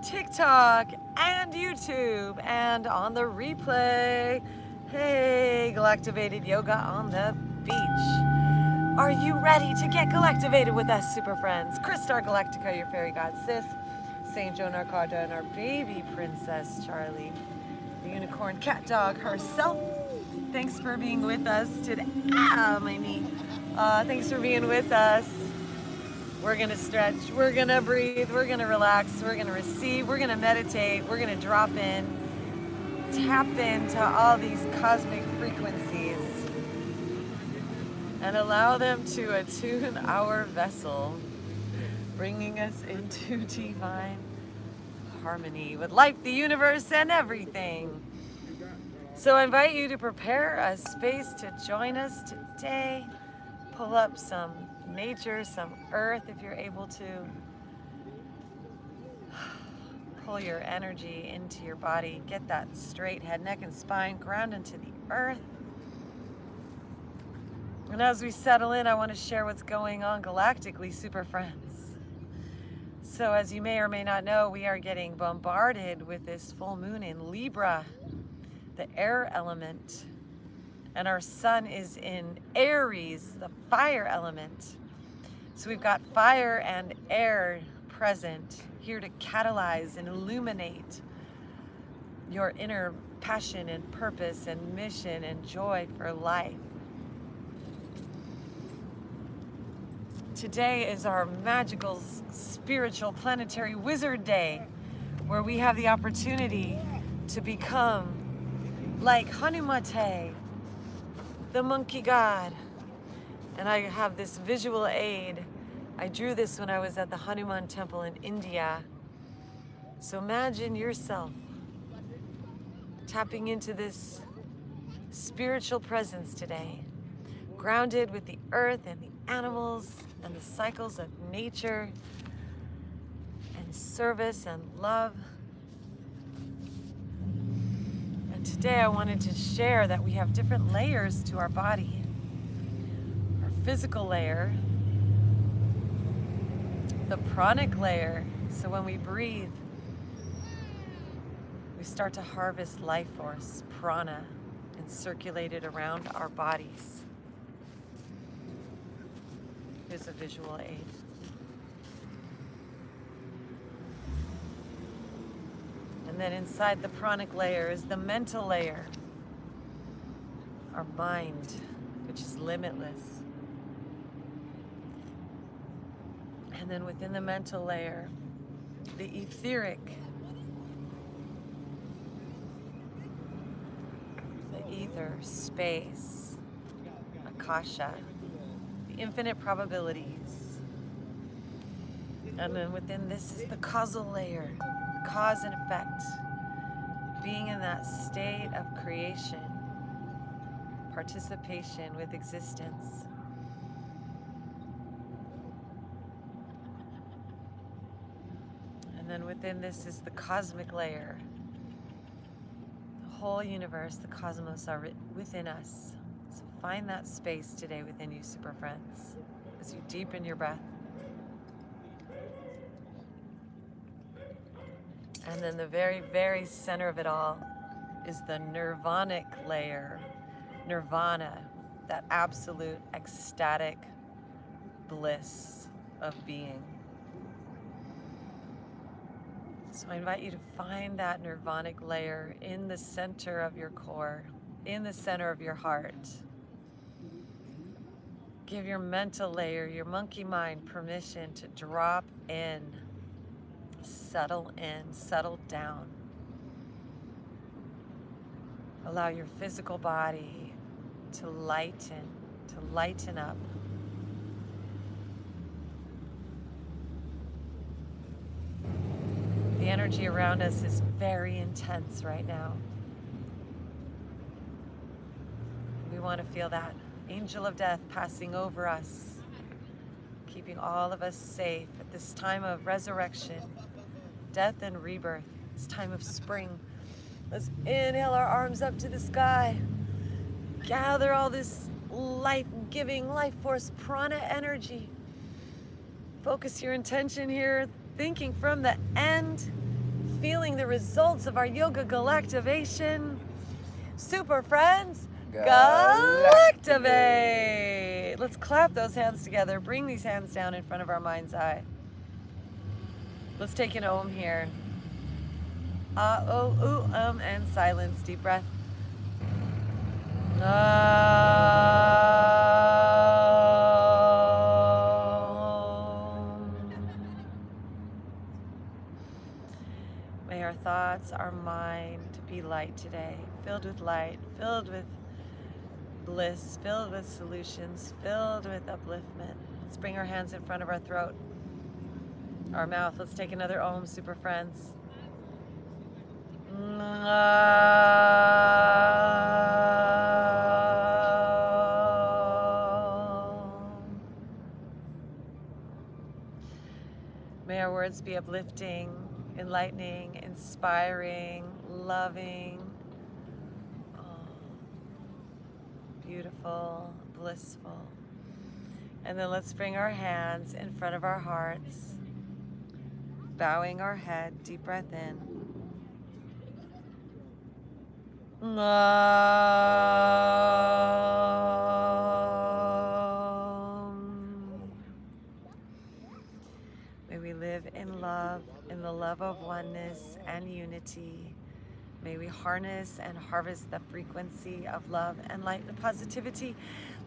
TikTok and YouTube and on the replay. Hey, Galactivated Yoga on the beach. Are you ready to get galactivated with us, super friends? Kristar Galactica, your fairy god sis, Saint Joan Arcada, and our baby princess Charlie, the unicorn cat dog herself. Thanks for being with us today. My knee. Thanks for being with us. We're gonna stretch, we're gonna breathe, we're gonna relax, we're gonna receive, we're gonna meditate, we're gonna drop in, tap into all these cosmic frequencies and allow them to attune our vessel, bringing us into divine harmony with life, the universe, and everything. So I invite you to prepare a space to join us today. Pull up some nature, some earth if you're able to. Pull your energy into your body. Get that straight head, neck, and spine. Ground into the earth. And as we settle in, I want to share what's going on galactically, super friends. So as you may or may not know, we are getting bombarded with this full moon in Libra, the air element. And our sun is in Aries, the fire element. So we've got fire and air present here to catalyze and illuminate your inner passion and purpose and mission and joy for life. Today is our magical, spiritual, planetary wizard day, where we have the opportunity to become like Hanumate, the monkey god. And I have this visual aid. I drew this when I was at the Hanuman temple in India. So imagine yourself tapping into this spiritual presence today, grounded with the earth and the animals and the cycles of nature and service and love. And today I wanted to share that we have different layers to our body. Our physical layer, the pranic layer, so when we breathe, we start to harvest life force, prana, and circulate it around our bodies. Here's a visual aid. And then inside the pranic layer is the mental layer, our mind, which is limitless. And then within the mental layer, the etheric, the ether, space, akasha, the infinite probabilities. And then within this is the causal layer, cause and effect, being in that state of creation, participation with existence. And then within this is the cosmic layer. The whole universe, the cosmos are within us. So find that space today within you, super friends, as you deepen your breath. And then the very, very center of it all is the nirvanic layer. Nirvana, that absolute ecstatic bliss of being. So I invite you to find that nirvanic layer in the center of your core, in the center of your heart. Give your mental layer, your monkey mind, permission to drop in, settle down. Allow your physical body to lighten up. The energy around us is very intense right now. We want to feel that angel of death passing over us, keeping all of us safe at this time of resurrection, death and rebirth, this time of spring. Let's inhale our arms up to the sky. Gather all this life-giving, life force, prana energy. Focus your intention here, thinking from the end feeling the results of our yoga galactivation. Super friends, Galactivate! Let's clap those hands together. Bring these hands down in front of our mind's eye. Let's take an Om here. And silence. Deep breath. May our thoughts, our mind be light today, filled with light, filled with bliss, filled with solutions, filled with upliftment. Let's bring our hands in front of our throat, our mouth. Let's take another Om, super friends. May our words be uplifting, enlightening, inspiring, loving, beautiful, blissful. And then let's bring our hands in front of our hearts, bowing our head, deep breath in. May we live in love, in the love of oneness and unity. May we harness and harvest the frequency of love and light and positivity.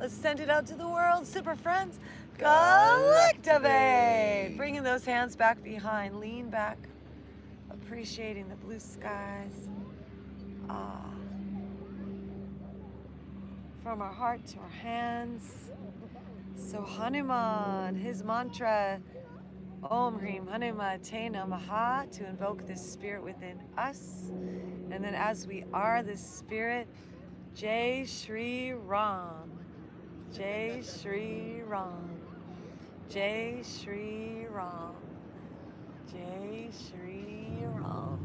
Let's send it out to the world, super friends. Galactivate! Bringing those hands back behind, lean back, appreciating the blue skies. From our heart to our hands. So Hanuman, his mantra, Om Hrim Hanuma Te Namaha, to invoke this spirit within us. And then as we are this spirit, Jai Shri Ram, Jai Shri Ram, Jai Shri Ram, Jai Shri Ram,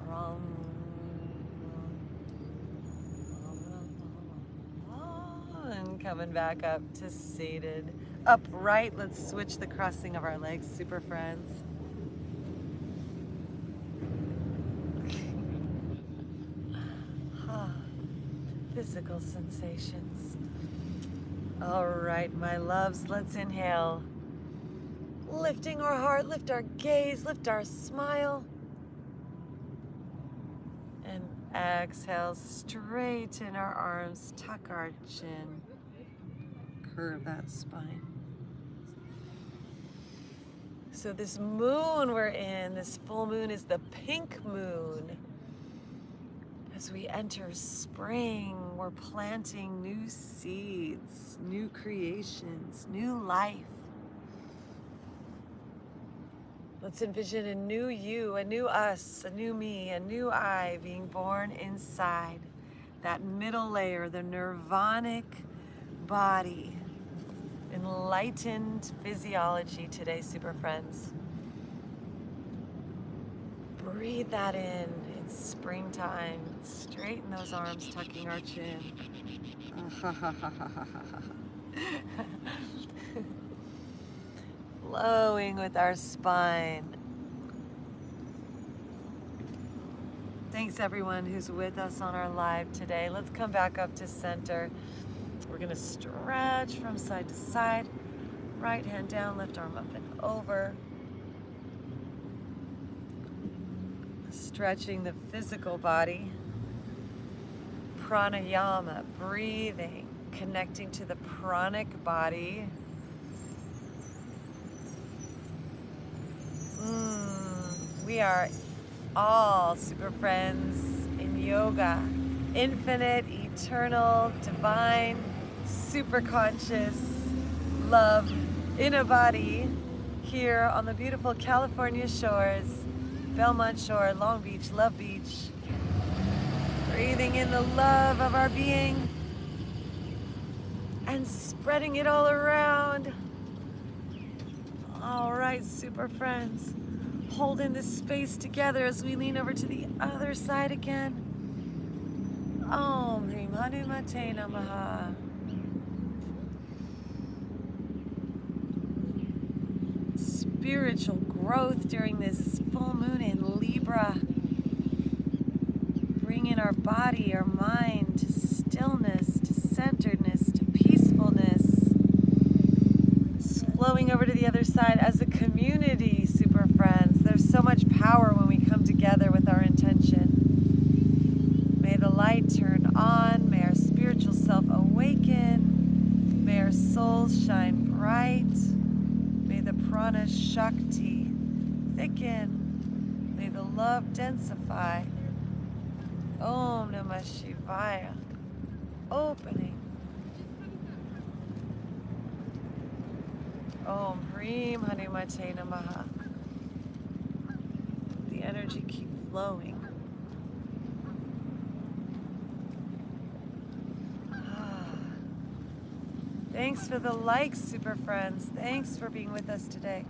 Ram. And coming back up to seated. Upright, let's switch the crossing of our legs, super friends. Physical sensations. All right, my loves, let's inhale. Lifting our heart, lift our gaze, lift our smile. And exhale, straighten our arms, tuck our chin, curve that spine. So this moon we're in, this full moon, is the pink moon. As we enter spring, we're planting new seeds, new creations, new life. Let's envision a new you, a new us, a new me, a new I being born inside that middle layer, the nirvanic body, enlightened physiology today, super friends. Breathe that in. It's springtime. Straighten those arms, tucking our chin. Flowing with our spine. Thanks everyone who's with us on our live today. Let's come back up to center. We're gonna stretch from side to side. Right hand down, left arm up and over. Stretching the physical body. Pranayama, breathing, connecting to the pranic body. We are all super friends in yoga. Infinite, eternal, divine, super conscious love in a body here on the beautiful California shores, Belmont Shore, Long Beach, Love Beach. Breathing in the love of our being and spreading it all around. All right, super friends. Holding this space together as we lean over to the other side again. Om Hrim Hanumate Namaha. Spiritual growth during this full moon in Libra. Bringing our body, our mind to stillness, to centeredness, to peacefulness. Flowing over to the other side as a community, super friends. There's so much power when we come together with our intention. May the light turn on. May our spiritual self awaken. May our souls shine bright. May the prana shakti thicken. May the love densify. Om Namah Shivaya. Opening. Om Hreem Hanumate Namaha. The energy keep flowing. Thanks for the likes, super friends. Thanks for being with us today.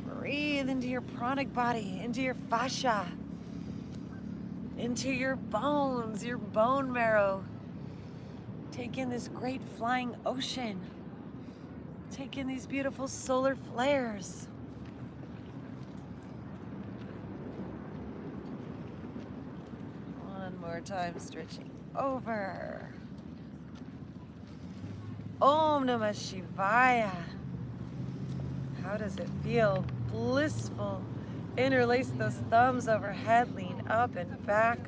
Breathe into your pranic body, into your fascia, into your bones, your bone marrow. Take in this great flying ocean. Take in these beautiful solar flares. One more time, stretching over. Om Namah Shivaya. How does it feel? Blissful. Interlace those thumbs overhead, lean up and back.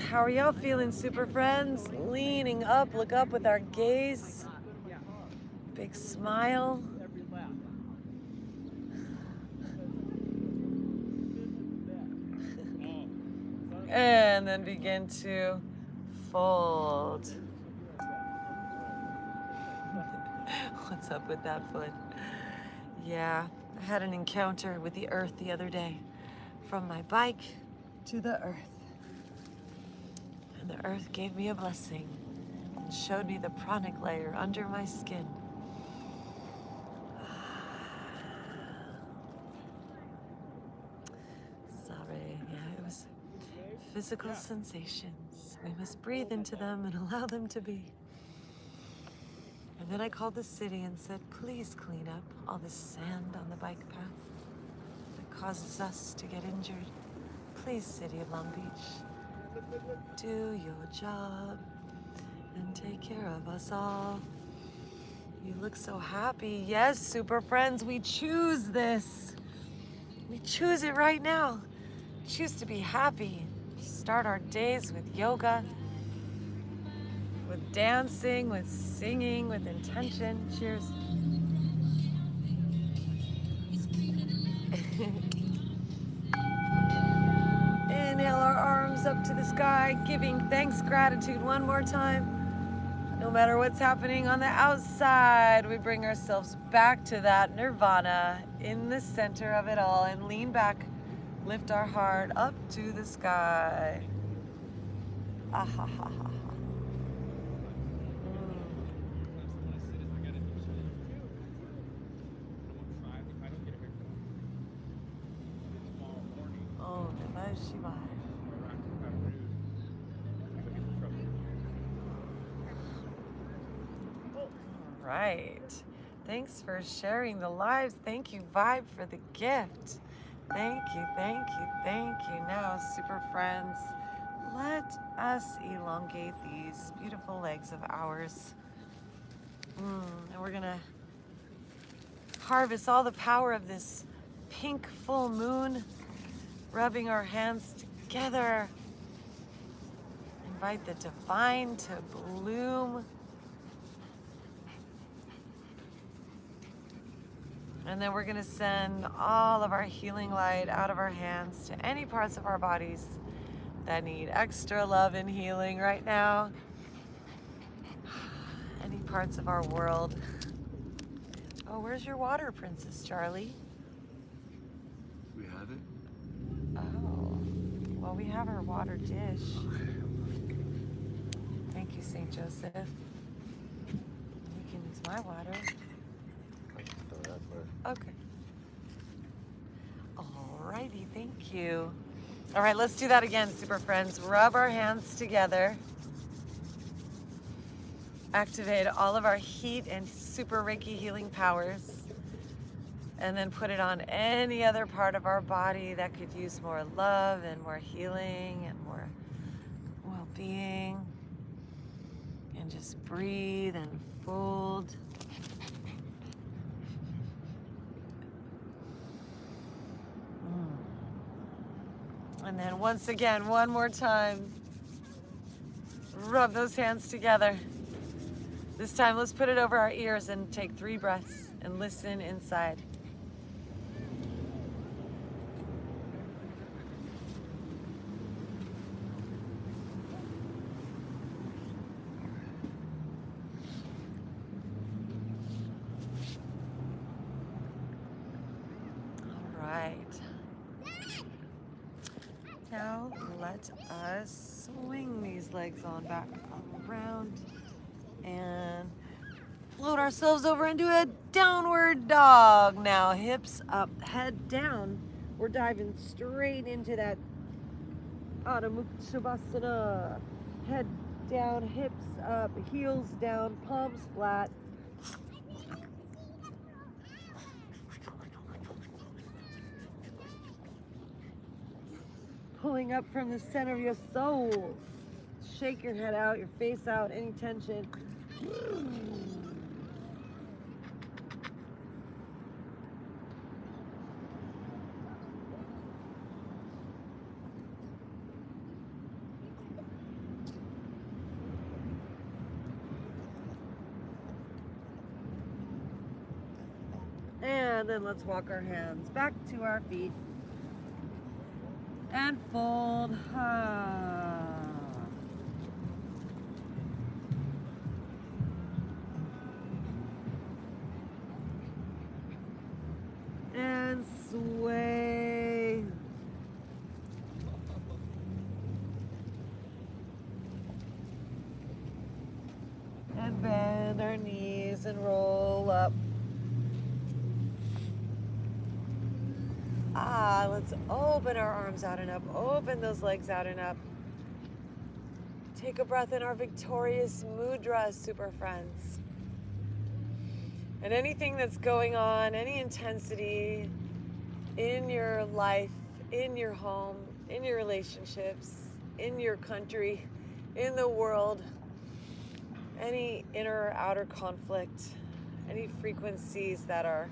How are y'all feeling, super friends? Leaning up, look up with our gaze. Big smile. And then begin to fold. What's up with that foot? Yeah, I had an encounter with the earth the other day. From my bike to the earth. And the earth gave me a blessing and showed me the pranic layer under my skin. Sorry, yeah, it was physical sensations. We must breathe into them and allow them to be. And then I called the city and said, please clean up all this sand on the bike path that causes us to get injured. Please, City of Long Beach, do your job and take care of us all. You look so happy. Yes, super friends, we choose this. We choose it right now. Choose to be happy. Start our days with yoga, with dancing, with singing, with intention. Cheers. Inhale our arms up to the sky, giving thanks, gratitude one more time. No matter what's happening on the outside, we bring ourselves back to that nirvana in the center of it all and lean back, lift our heart up to the sky. Ah ha ha ha. Right. Thanks for sharing the lives. Thank you, Vibe, for the gift. Thank you, thank you, thank you. Now, super friends, let us elongate these beautiful legs of ours. And we're gonna harvest all the power of this pink full moon, rubbing our hands together. Invite the divine to bloom. And then we're gonna send all of our healing light out of our hands to any parts of our bodies that need extra love and healing right now. Any parts of our world. Oh, where's your water, Princess Charlie? We have it? Oh, well, we have our water dish. Thank you, St. Joseph. You can use my water. Okay. Alrighty, thank you. All right, let's do that again, super friends. Rub our hands together. Activate all of our heat and super Reiki healing powers. And then put it on any other part of our body that could use more love and more healing and more well-being. And just breathe and fold. And then once again, one more time, rub those hands together. This time, let's put it over our ears and take 3 breaths and listen inside. All right. Now let us swing these legs on back around and float ourselves over into a downward dog. Now hips up, head down. We're diving straight into that Adho Mukha Shavasana. Head down, hips up, heels down, palms flat. Pulling up from the center of your soul. Shake your head out, your face out, any tension. And then let's walk our hands back to our feet. And fold. And sway. And bend our knees and roll up. Let's open our arms out and up. Open those legs out and up. Take a breath in our victorious mudra, super friends. And anything that's going on, any intensity in your life, in your home, in your relationships, in your country, in the world, any inner or outer conflict, any frequencies that are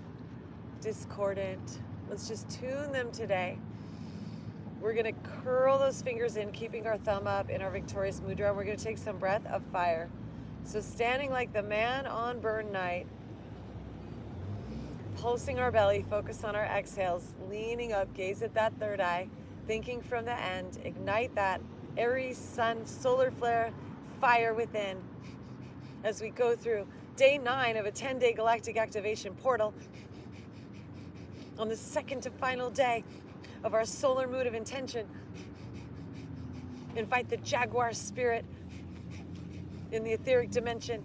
discordant, let's just tune them today. We're gonna curl those fingers in, keeping our thumb up in our victorious mudra. We're gonna take some breath of fire. So standing like the man on burn night, pulsing our belly, focus on our exhales, leaning up, gaze at that third eye, thinking from the end, ignite that Aries sun solar flare fire within as we go through day 9 of a 10-day galactic activation portal. On the second to final day of our solar mood of intention, invite the jaguar spirit in the etheric dimension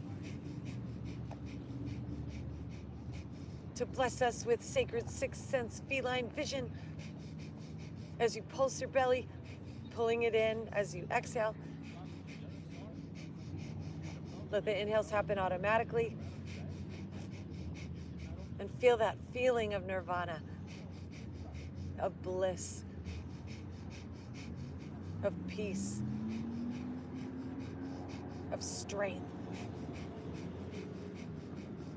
to bless us with sacred sixth sense feline vision as you pulse your belly, pulling it in as you exhale. Let the inhales happen automatically. And feel that feeling of nirvana, of bliss, of peace, of strength,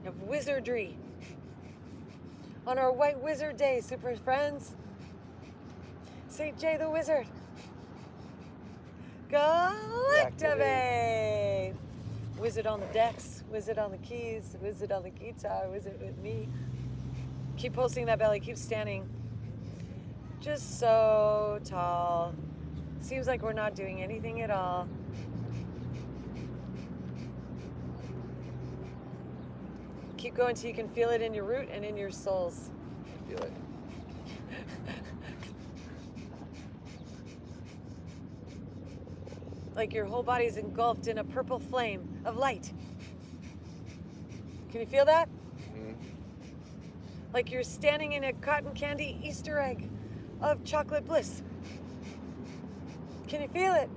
of wizardry. On our White Wizard Day, super friends, St. Jay the Wizard, Galactivate! Wizard on the decks, wizard on the keys, wizard on the guitar, wizard with me. Keep pulsing that belly, keep standing. Just so tall. Seems like we're not doing anything at all. Keep going till you can feel it in your root and in your soles. Feel it. Like your whole body's engulfed in a purple flame of light. Can you feel that? Mm-hmm. Like you're standing in a cotton candy Easter egg of chocolate bliss. Can you feel it?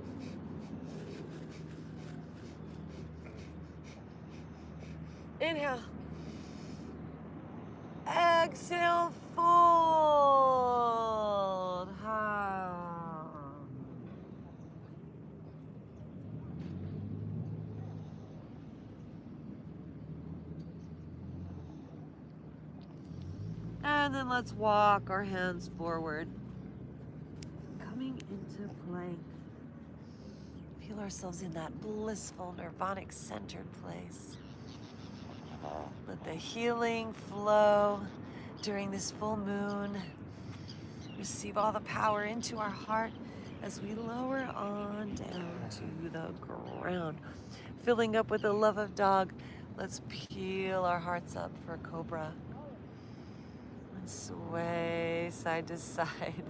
Inhale. Exhale, fold. And then let's walk our hands forward. Coming into plank. Feel ourselves in that blissful, nirvanic centered place. Let the healing flow during this full moon. Receive all the power into our heart as we lower on down to the ground. Filling up with the love of dog, let's peel our hearts up for cobra. And sway side to side.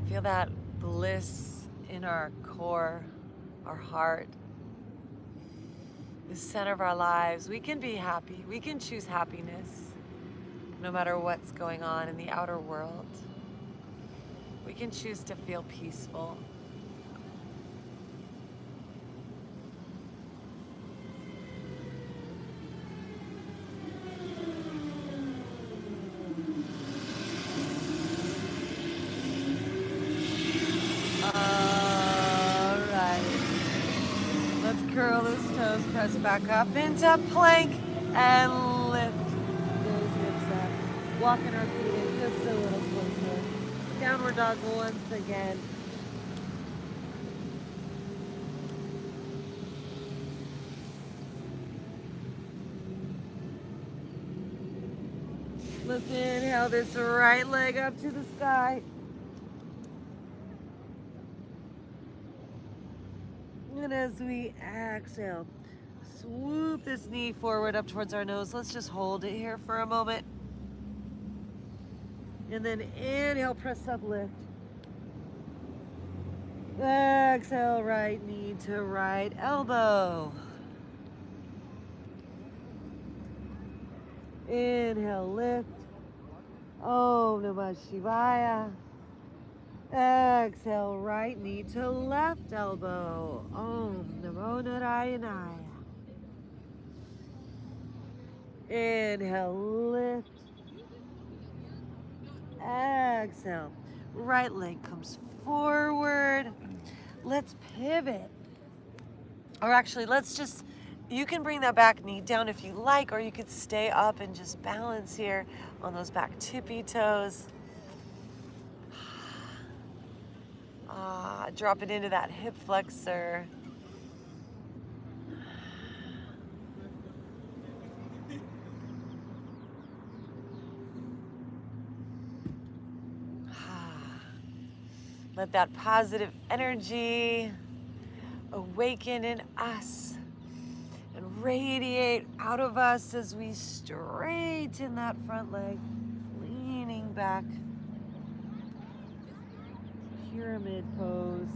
Feel that bliss in our core, our heart, the center of our lives. We can be happy. We can choose happiness no matter what's going on in the outer world. We can choose to feel peaceful. Curl those toes, press back up into plank and lift those hips up. Walking our feet in just a little closer. Downward dog once again. Let's inhale this right leg up to the sky. And as we exhale, swoop this knee forward up towards our nose. Let's just hold it here for a moment. And then inhale, press up, lift. Exhale, right knee to right elbow. Inhale, lift. Om Namah Shivaya. Exhale, right knee to left elbow. Om Namo Narayanaya. Inhale, lift. Exhale, right leg comes forward. Let's pivot. Or actually, you can bring that back knee down if you like, or you could stay up and just balance here on those back tippy toes. Drop it into that hip flexor. Let that positive energy awaken in us and radiate out of us as we straighten that front leg, leaning back. Pyramid pose.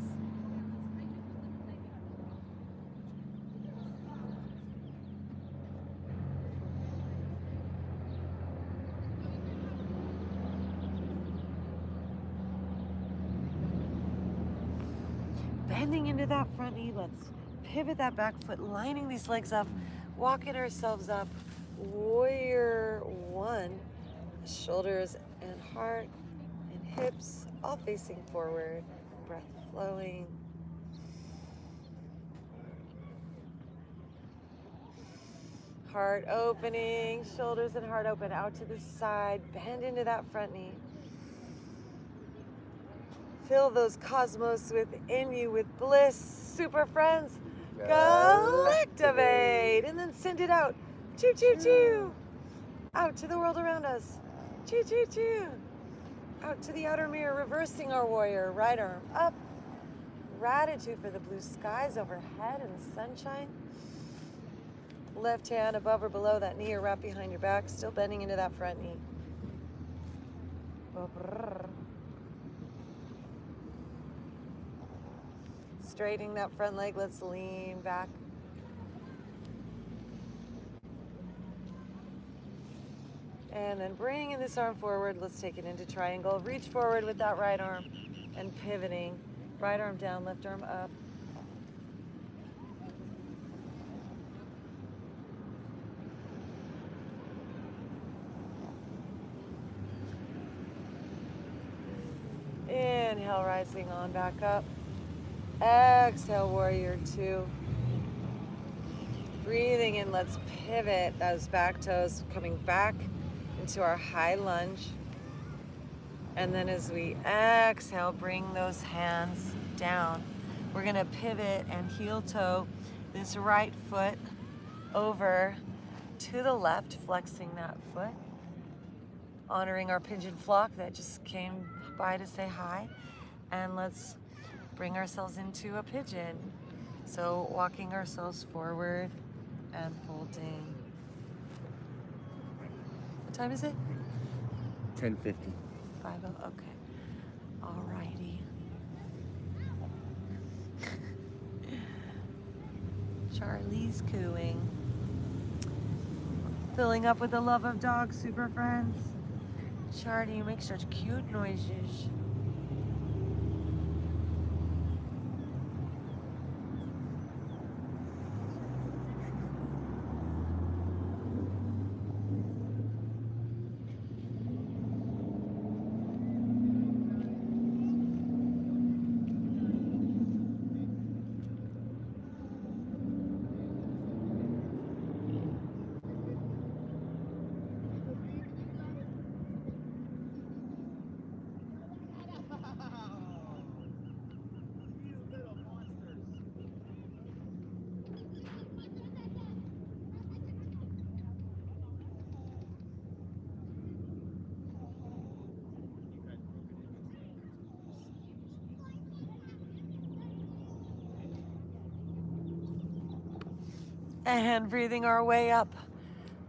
Bending into that front knee, let's pivot that back foot, lining these legs up, walking ourselves up. Warrior one, shoulders and heart and hips all facing forward, breath flowing. Heart opening, shoulders and heart open out to the side, bend into that front knee. Fill those cosmos within you with bliss, super friends. Galactivate, and then send it out. Choo, choo, choo. Out to the world around us. Choo, choo, choo. Out to the outer mirror, reversing our warrior. Right arm up. Gratitude for the blue skies overhead and the sunshine. Left hand above or below that knee or wrap behind your back, still bending into that front knee. Straightening that front leg, let's lean back. And then bringing this arm forward, let's take it into triangle. Reach forward with that right arm and pivoting. Right arm down, left arm up. Inhale, rising on back up. Exhale, warrior two. Breathing in, let's pivot those back toes, coming back into our high lunge. And then as we exhale, bring those hands down. We're gonna pivot and heel toe this right foot over to the left, flexing that foot. Honoring our pigeon flock that just came by to say hi. And let's bring ourselves into a pigeon. So walking ourselves forward and folding. What time is it? 10:50. 5:00, okay. Alrighty. Charlie's cooing. Filling up with the love of dogs, super friends. Charlie, you make such cute noises. And breathing our way up.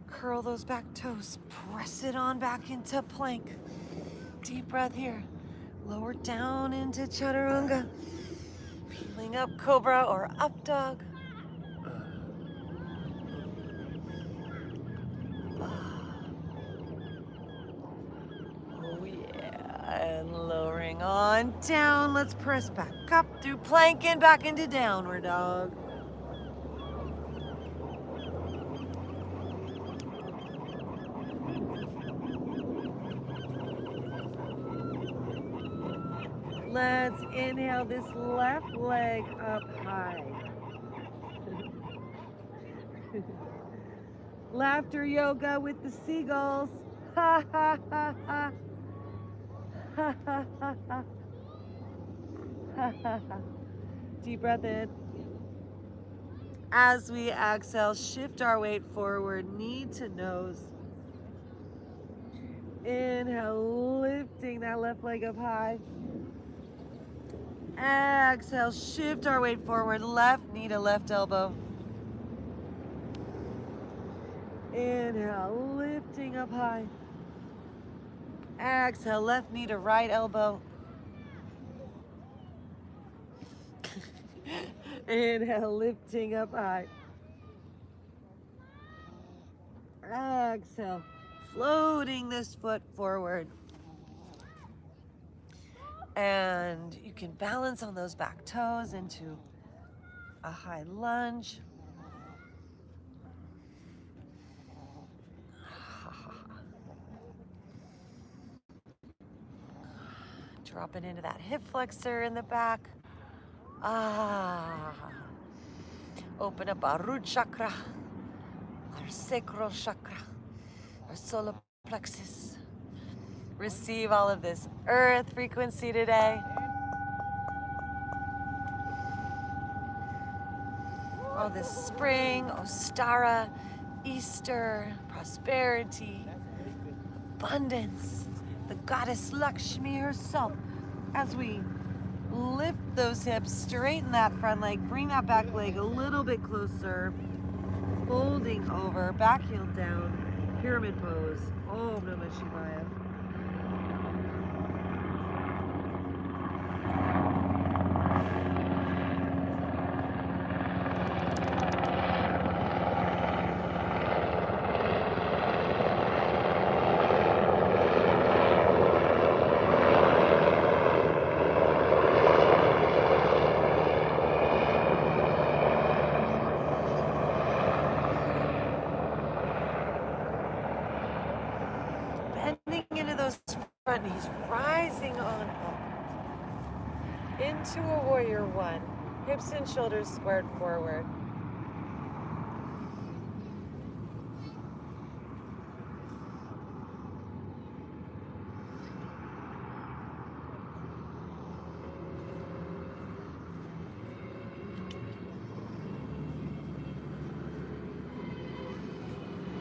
Curl those back toes. Press it on back into plank. Deep breath here. Lower down into chaturanga. Peeling up cobra or up dog. Oh yeah. And lowering on down. Let's press back up through plank and back into downward dog. Let's inhale this left leg up high. Laughter yoga with the seagulls. Ha ha ha ha. Ha ha ha ha. Ha ha ha. Deep breath in. As we exhale, shift our weight forward, knee to nose. Inhale, lifting that left leg up high. Exhale, shift our weight forward, left knee to left elbow. Inhale, lifting up high. Exhale, left knee to right elbow. Inhale, lifting up high. Exhale, floating this foot forward. And you can balance on those back toes into a high lunge. Drop it into that hip flexor in the back. Open up our root chakra, our sacral chakra, our solar plexus. Receive all of this earth frequency today. All this spring, Ostara, Easter, prosperity, abundance, the goddess Lakshmi herself. As we lift those hips, straighten that front leg, bring that back leg a little bit closer, folding over, back heel down, pyramid pose. Om Namah Shivaya. front knees, rising on up into a warrior one. Hips and shoulders squared forward.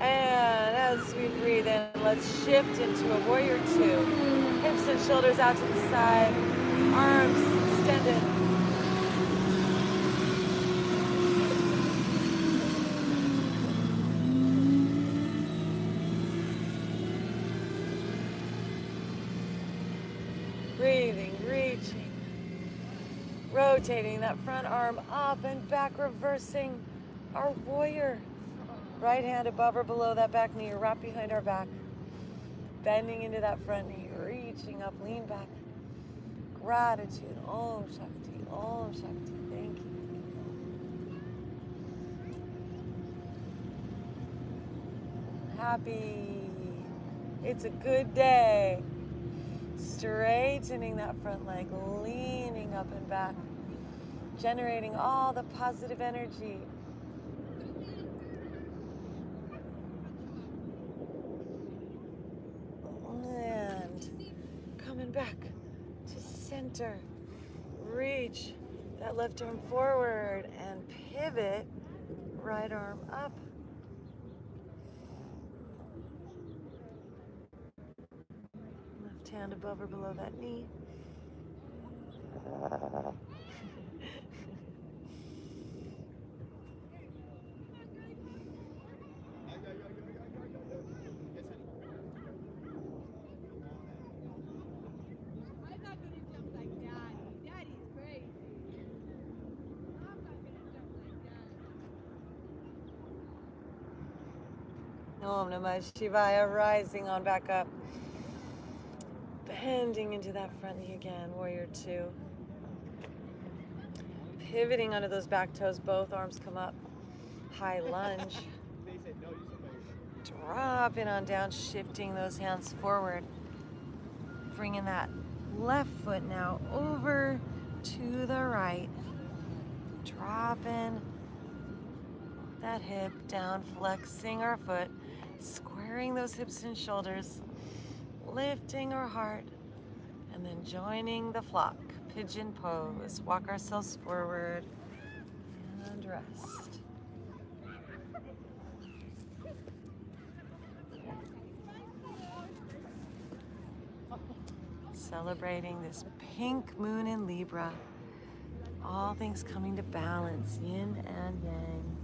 And as we breathe in, let's shift into a warrior two. Hips and shoulders out to the side, arms extended. Breathing, reaching, rotating that front arm up and back, reversing our warrior. Right hand above or below that back knee or wrap behind our back. Bending into that front knee, reaching up, lean back. Gratitude, Om Shakti, Om Shakti, thank you. Happy, it's a good day. Straightening that front leg, leaning up and back, generating all the positive energy. And coming back to center. Reach that left arm forward and pivot, right arm up. Left hand above or below that knee. Om Namah Shivaya, rising on back up. Bending into that front knee again, warrior two. Pivoting onto those back toes, both arms come up. High lunge. Dropping on down, shifting those hands forward. Bringing that left foot now over to the right. Dropping that hip down, flexing our foot, squaring those hips and shoulders, lifting our heart, and then joining the flock. Pigeon pose. Walk ourselves forward and rest. Celebrating this pink moon in Libra. All things coming to balance, yin and yang.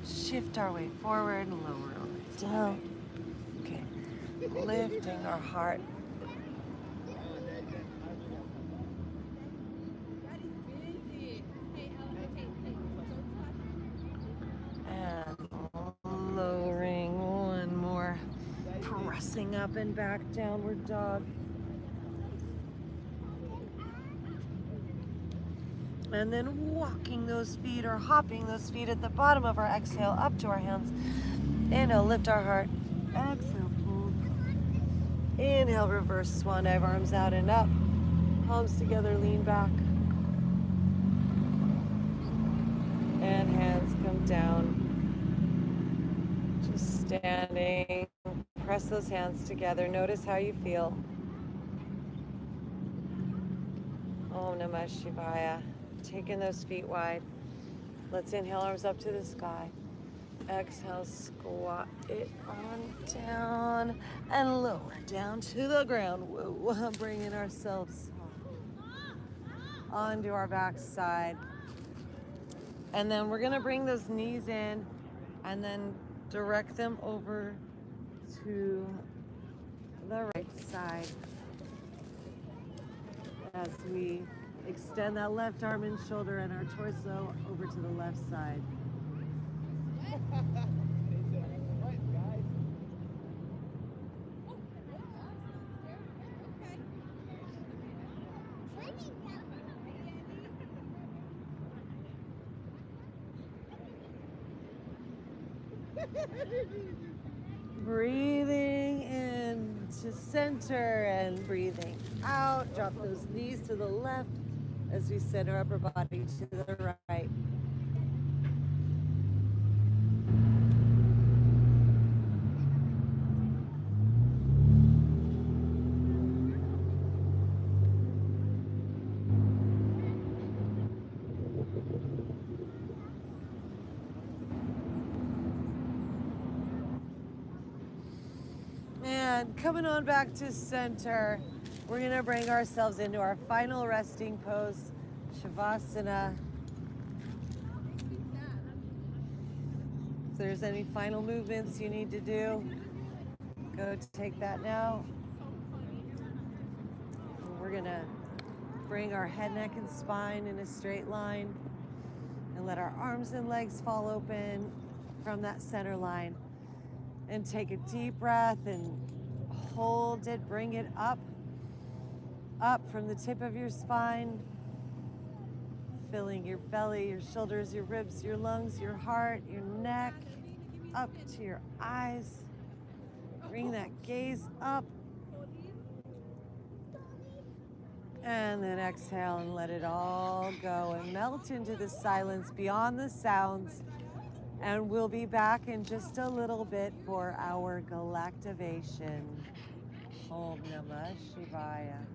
Shift our way forward, lower our way down. Okay, lifting our heart. And lowering one more. Pressing up and back, downward dog. And then walking those feet or hopping those feet at the bottom of our exhale up to our hands. Inhale, lift our heart. Exhale, fold. Inhale, reverse swan dive, arms out and up. Palms together, lean back. And hands come down. Just standing. Press those hands together. Notice how you feel. Om Namah Shivaya. Taking those feet wide. Let's inhale, arms up to the sky. Exhale, squat it on down and lower down to the ground. Whoa, bringing ourselves onto our back side. And then we're gonna bring those knees in and then direct them over to the right side as we extend that left arm and shoulder and our torso over to the left side. Breathing in to center and breathing out. Drop those knees to the left as we send our upper body to the right. And coming on back to center, we're gonna bring ourselves into our final resting pose, Shavasana. If there's any final movements you need to do, go take that now. We're gonna bring our head, neck, and spine in a straight line and let our arms and legs fall open from that center line. And take a deep breath and hold it, bring it up from the tip of your spine, filling your belly, your shoulders, your ribs, your lungs, your heart, your neck, up to your eyes. Bring that gaze up. And then exhale and let it all go and melt into the silence beyond the sounds. And we'll be back in just a little bit for our Galactivation. Om Namah Shivaya.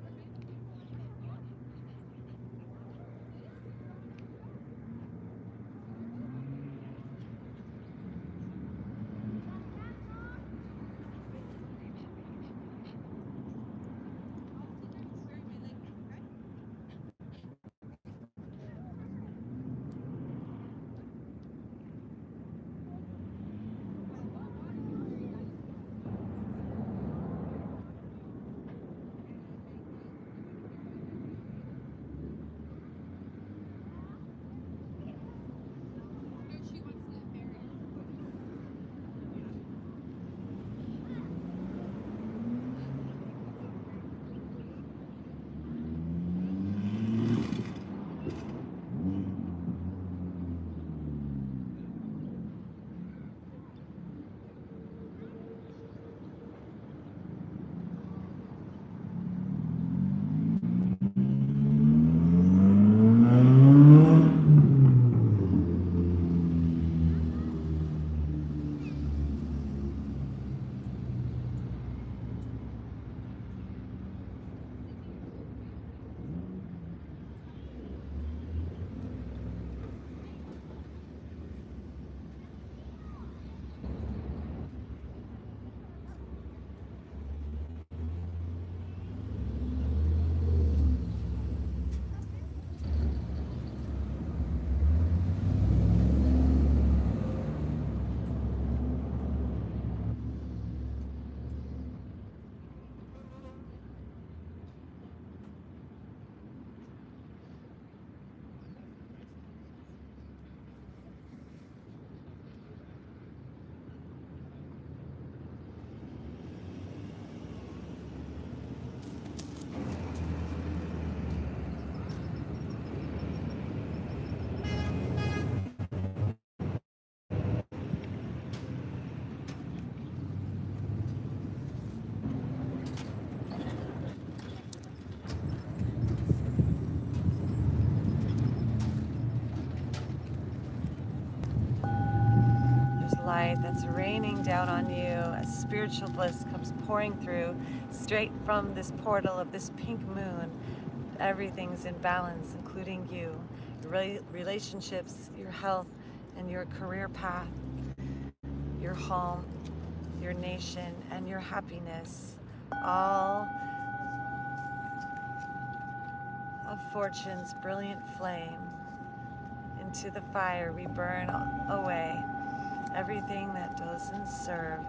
light that's raining down on you as spiritual bliss comes pouring through straight from this portal of this pink moon. Everything's in balance, including you, your relationships, your health, and your career path, your home, your nation, and your happiness. All of fortune's brilliant flame. Into the fire we burn away everything that doesn't serve,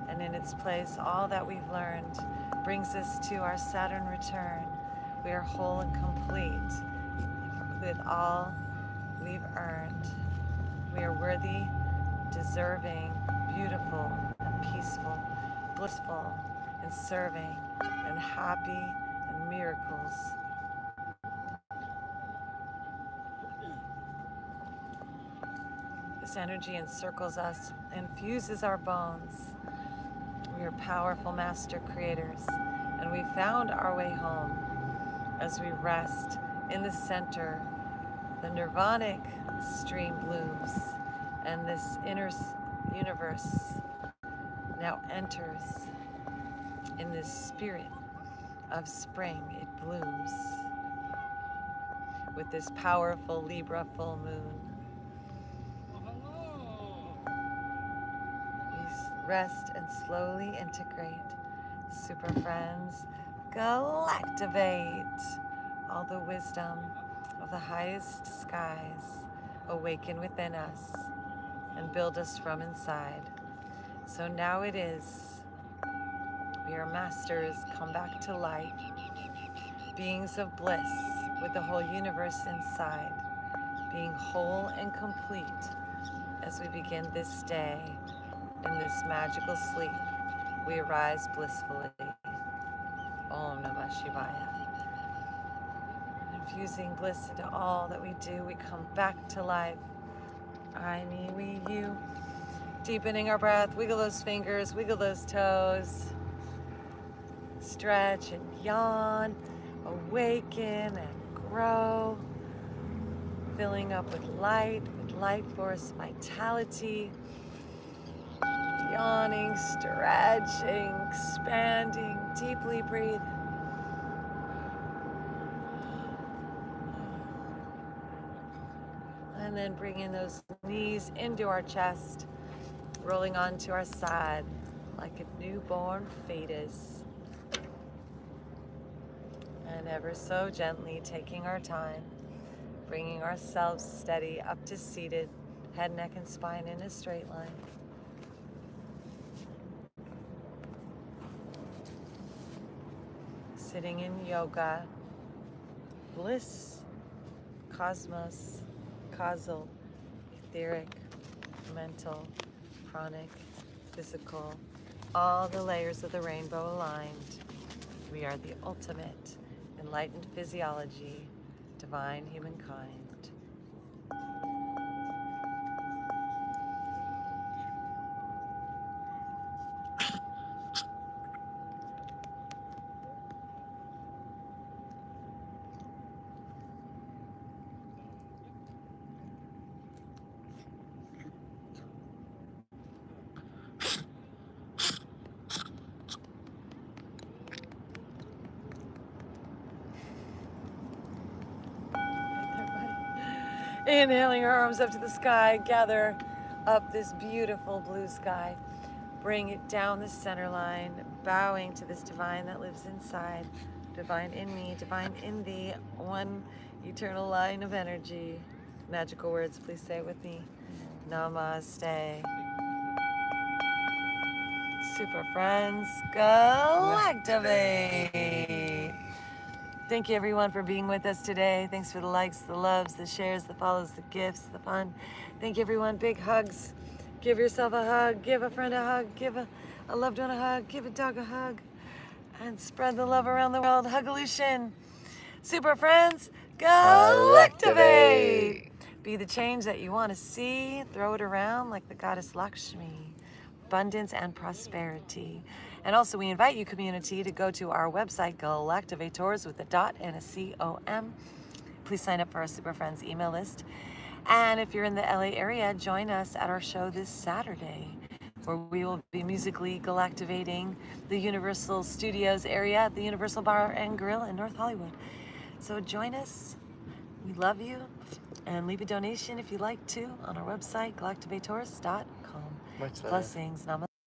and in its place all that we've learned brings us to our Saturn return. We are whole and complete with all we've earned. We are worthy, deserving, beautiful, and peaceful, blissful, and serving, and happy, and miracles. This energy encircles us, infuses our bones. We are powerful master creators, and we found our way home as we rest in the center. The nirvanic stream blooms, and this inner universe now enters in this spirit of spring. It blooms with this powerful Libra full moon. Rest and slowly integrate. Super friends, Galactivate. All the wisdom of the highest skies awaken within us and build us from inside. So now it is. We are masters come back to life, beings of bliss with the whole universe inside, being whole and complete as we begin this day. In this magical sleep, we arise blissfully. Om Namah Shivaya. Infusing bliss into all that we do, we come back to life. I, me, we, you. Deepening our breath, wiggle those fingers, wiggle those toes. Stretch and yawn, awaken and grow. Filling up with light force, vitality. Yawning, stretching, expanding, deeply breathe. And then bringing those knees into our chest, rolling onto our side like a newborn fetus. And ever so gently taking our time, bringing ourselves steady up to seated, head, neck, and spine in a straight line. Sitting in yoga, bliss, cosmos, causal, etheric, mental, pranic, physical, all the layers of the rainbow aligned. We are the ultimate enlightened physiology, divine humankind. Inhaling our arms up to the sky, gather up this beautiful blue sky. Bring it down the center line, bowing to this divine that lives inside. Divine in me, divine in thee, one eternal line of energy. Magical words, please say it with me. Namaste. Super friends, Galactivate. Thank you everyone for being with us today. Thanks for the likes, the loves, the shares, the follows, the gifts, the fun. Thank you everyone, big hugs. Give yourself a hug, give a friend a hug, give a loved one a hug, give a dog a hug, and spread the love around the world. Hugolution. Super friends, Galactivate. Be the change that you want to see. Throw it around like the goddess Lakshmi. Abundance and prosperity. And also we invite you, community, to go to our website, Galactivators with a dot and a C-O-M. Please sign up for our Super Friends email list. And if you're in the LA area, join us at our show this Saturday. where we will be musically galactivating the Universal Studios area at the Universal Bar and Grill in North Hollywood. So join us. We love you. And leave a donation if you'd like to on our website, galactivators.com. Much love. Blessings. Namaste.